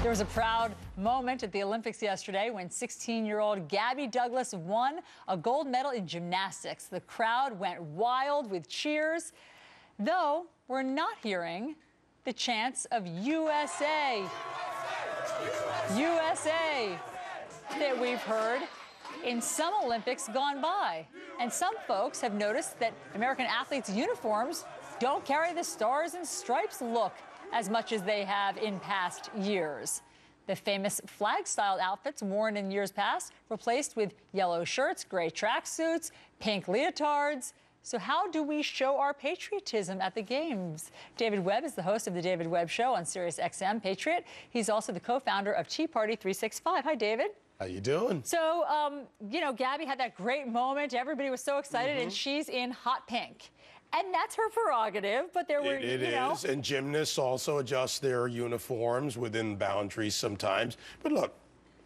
There was a proud moment at the Olympics yesterday when 16-year-old Gabby Douglas won a gold medal in gymnastics. The crowd went wild with cheers, though we're not hearing the chants of USA, USA that we've heard in some Olympics gone by. And some folks have noticed that American athletes' uniforms don't carry the stars and stripes look as much as they have in past years. The famous flag-styled outfits worn in years past replaced with yellow shirts, gray tracksuits, pink leotards. So how do we show our patriotism at the Games? David Webb is the host of The David Webb Show on Sirius XM Patriot. He's also the co-founder of Tea Party 365. Hi, David. How you doing? So, Gabby had that great moment. Everybody was so excited, and she's in hot pink. And that's her prerogative, but there were, It is, and gymnasts also adjust their uniforms within boundaries sometimes. But look,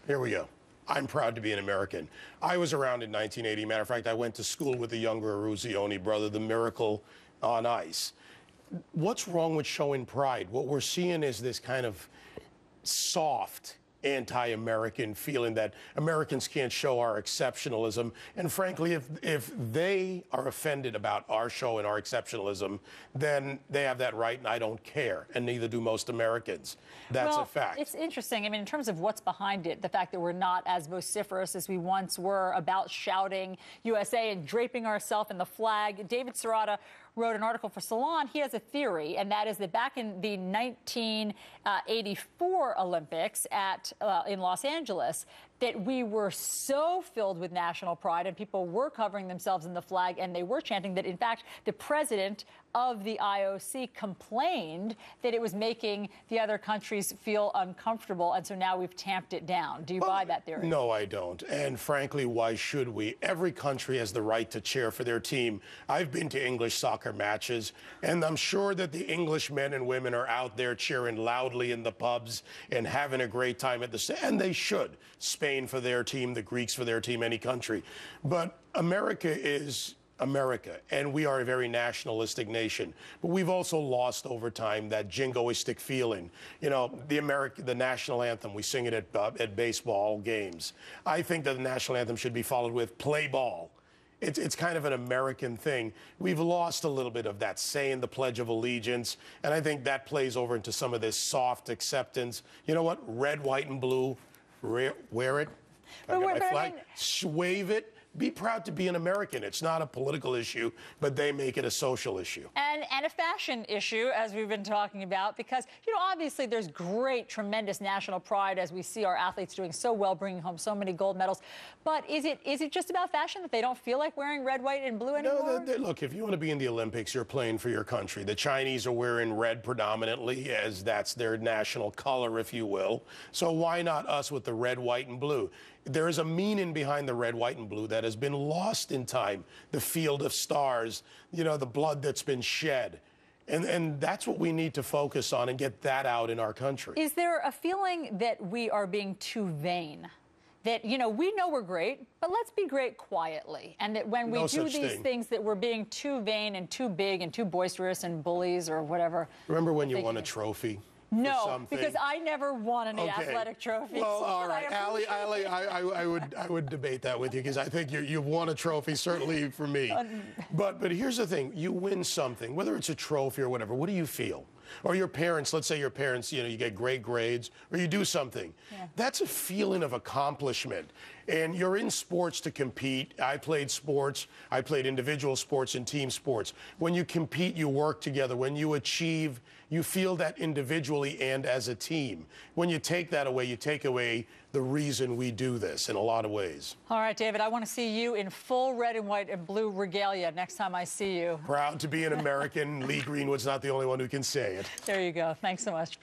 here we go. I'm proud to be an American. I was around in 1980. Matter of fact, I went to school with the younger Eruzione brother, the Miracle on Ice. What's wrong with showing pride? What we're seeing is this kind of soft anti-American feeling that Americans can't show our exceptionalism. And frankly, if they are offended about our show and our exceptionalism, then they have that right, and I don't care, and neither do most Americans. That's a fact. It's interesting. I mean, in terms of what's behind it, the fact that we're not as vociferous as we once were about shouting USA and draping ourselves in the flag. David Serrata wrote an article for Salon. He has a theory, and that is that back in the 1984 Olympics in Los Angeles, that we were so filled with national pride and people were covering themselves in the flag and they were chanting that, in fact, the president of the IOC complained that it was making the other countries feel uncomfortable, and so now we've tamped it down. Do you buy that theory? No, I don't. And frankly, why should we? Every country has the right to cheer for their team. I've been to English soccer matches, and I'm sure that the English men and women are out there cheering loudly in the pubs and having a great time at the and they should. Spain for their team, the Greeks for their team, any country. But America is America, and we are a very nationalistic nation. But we've also lost over time that jingoistic feeling. You know, the national anthem, we sing it at baseball games. I think that the national anthem should be followed with play ball. It's kind of an American thing. We've lost a little bit of that saying the Pledge of Allegiance, and I think that plays over into some of this soft acceptance. You know what? Red, white, and blue. Wear it. I got my flag. Wave it. Be proud to be an American. It's not a political issue, but they make it a social issue. And a fashion issue, as we've been talking about, because, obviously there's great, tremendous national pride as we see our athletes doing so well, bringing home so many gold medals. But is it just about fashion that they don't feel like wearing red, white, and blue anymore? No, look, if you want to be in the Olympics, you're playing for your country. The Chinese are wearing red predominantly, as that's their national color, if you will. So why not us with the red, white, and blue? There is a meaning behind the red, white, and blue that has been lost in time. The field of stars, the blood that's been shed. And that's what we need to focus on and get that out in our country. Is there a feeling that we are being too vain? That, we know we're great, but let's be great quietly. And that when we do these things that we're being too vain and too big and too boisterous and bullies or whatever. Remember when you won a trophy? No, because I never won any athletic trophies. Well, all right, Allie, I would debate that with you because I think you've won a trophy, certainly for me. But here's the thing: you win something, whether it's a trophy or whatever. What do you feel? Or your parents, let's say your parents, you get great grades, or you do something. Yeah. That's a feeling of accomplishment. And you're in sports to compete. I played sports. I played individual sports and team sports. When you compete, you work together. When you achieve, you feel that individually and as a team. When you take that away, you take away the reason we do this in a lot of ways. All right, David, I want to see you in full red and white and blue regalia next time I see you. Proud to be an American. Lee Greenwood's not the only one who can say it. There you go. Thanks so much.